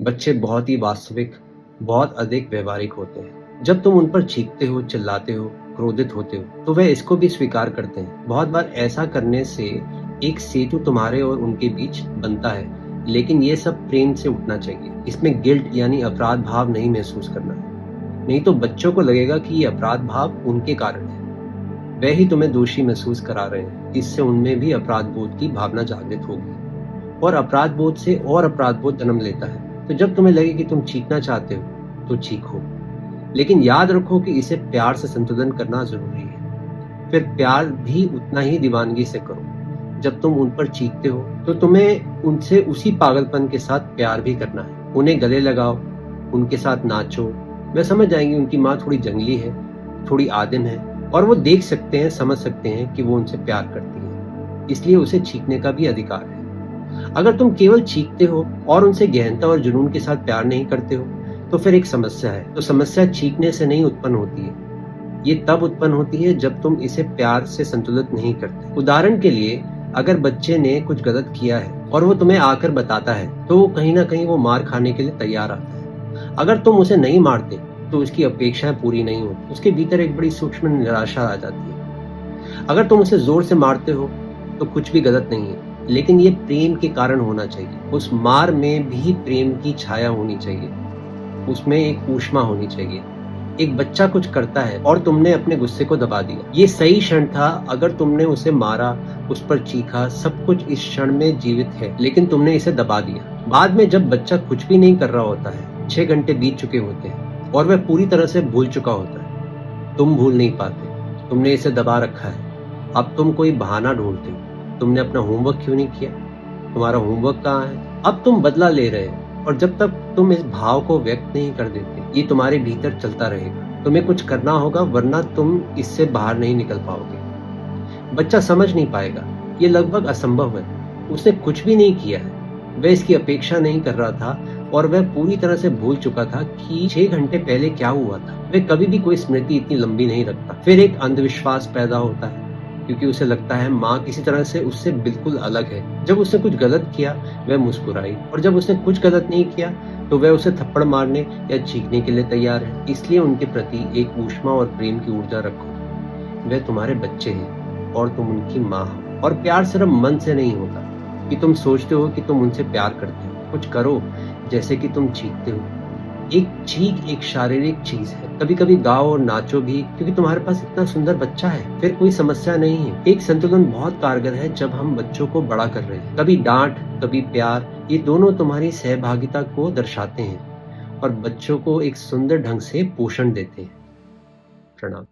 बच्चे बहुत ही वास्तविक, बहुत अधिक व्यावहारिक होते हैं। जब तुम उन पर चीखते हो, चिल्लाते हो, क्रोधित होते हो, तो वह इसको भी स्वीकार करते हैं। बहुत बार ऐसा करने से एक सेतु तुम्हारे और उनके बीच बनता है, लेकिन ये सब प्रेम से उठना चाहिए। इसमें गिल्ट यानी अपराध भाव नहीं महसूस करना है। नहीं तो बच्चों को लगेगा कि ये अपराध भाव उनके कारण है। वह ही तुम्हें दोषी महसूस करा रहे हैं। इससे उनमें भी अपराध बोध की भावना जागृत होगी और अपराध बोध से और अपराध बोध जन्म लेता है। तो जब तुम्हें लगे कि तुम चीखना चाहते हो तो चीखो, लेकिन याद रखो कि इसे प्यार से संतुलन करना जरूरी है। फिर प्यार भी उतना ही दीवानगी से करो। जब तुम उन पर चीखते हो तो तुम्हें उनसे उसी पागलपन के साथ प्यार भी करना है। उन्हें गले लगाओ, उनके साथ नाचो। वे समझ जाएंगे उनकी माँ थोड़ी जंगली है, थोड़ी आदिम है, और वो देख सकते हैं, समझ सकते हैं कि वो उनसे प्यार करती है। इसलिए उसे चीखने का भी अधिकार है। अगर तुम केवल चीखते हो और उनसे गहनता और जुनून के साथ प्यार नहीं करते हो तो फिर एक समस्या है। तो समस्या चीखने से नहीं उत्पन्न होती है, ये तब उत्पन्न होती है जब तुम इसे प्यार से संतुलित नहीं करते। उदाहरण के लिए, अगर बच्चे ने कुछ गलत किया है और वो तुम्हें आकर बताता है तो कहीं ना कहीं वो मार खाने के लिए तैयार आता है। अगर तुम उसे नहीं मारते तो उसकी अपेक्षाएं पूरी नहीं होती, उसके भीतर एक बड़ी सूक्ष्म निराशा आ जाती है। अगर तुम उसे जोर से मारते हो तो कुछ भी गलत नहीं है, लेकिन ये प्रेम के कारण होना चाहिए। उस मार में भी प्रेम की छाया होनी चाहिए, उसमें एक ऊष्मा होनी चाहिए। एक बच्चा कुछ करता है और तुमने अपने गुस्से को दबा दिया। ये सही क्षण था। अगर तुमने उसे मारा, उस पर चीखा, सब कुछ इस क्षण में जीवित है, लेकिन तुमने इसे दबा दिया। बाद में जब बच्चा कुछ भी नहीं कर रहा होता है, 6 घंटे बीत चुके होते हैं और वह पूरी तरह से भूल चुका होता है, तुम भूल नहीं पाते। तुमने इसे दबा रखा है। अब तुम कोई बहाना ढूंढते हो। तुमने अपना होमवर्क क्यों नहीं किया? तुम्हारा होमवर्क कहाँ है? अब तुम बदला ले रहे हो, और जब तक तुम इस भाव को व्यक्त नहीं कर देते, ये तुम्हारे भीतर चलता रहेगा। तुम्हें कुछ करना होगा, वरना तुम इससे बाहर नहीं निकल पाओगे। बच्चा समझ नहीं पाएगा, ये लगभग असंभव है। उसने कुछ भी नहीं किया है, वह इसकी अपेक्षा नहीं कर रहा था, और वह पूरी तरह से भूल चुका था कि 6 घंटे पहले क्या हुआ था। वह कभी भी कोई स्मृति इतनी लंबी नहीं रखता। फिर एक अंधविश्वास पैदा होता है, क्योंकि उसे लगता है माँ किसी तरह से उससे बिल्कुल अलग है। जब उसने कुछ गलत किया वह मुस्कुराई, और जब उसने कुछ गलत नहीं किया तो वह उसे थप्पड़ मारने या चीखने के लिए तैयार है। इसलिए उनके प्रति एक ऊष्मा और प्रेम की ऊर्जा रखो। वे तुम्हारे बच्चे हैं और तुम उनकी माँ हो। और प्यार सिर्फ मन से नहीं होता कि तुम सोचते हो कि तुम उनसे प्यार करते हो। कुछ करो, जैसे कि तुम चीखते हो। एक चीख एक शारीरिक चीज है। कभी कभी गाओ और नाचो भी, क्योंकि तुम्हारे पास इतना सुंदर बच्चा है। फिर कोई समस्या नहीं है। एक संतुलन बहुत कारगर है जब हम बच्चों को बड़ा कर रहे हैं। कभी डांट, कभी प्यार, ये दोनों तुम्हारी सहभागिता को दर्शाते हैं और बच्चों को एक सुंदर ढंग से पोषण देते हैं। प्रणाम।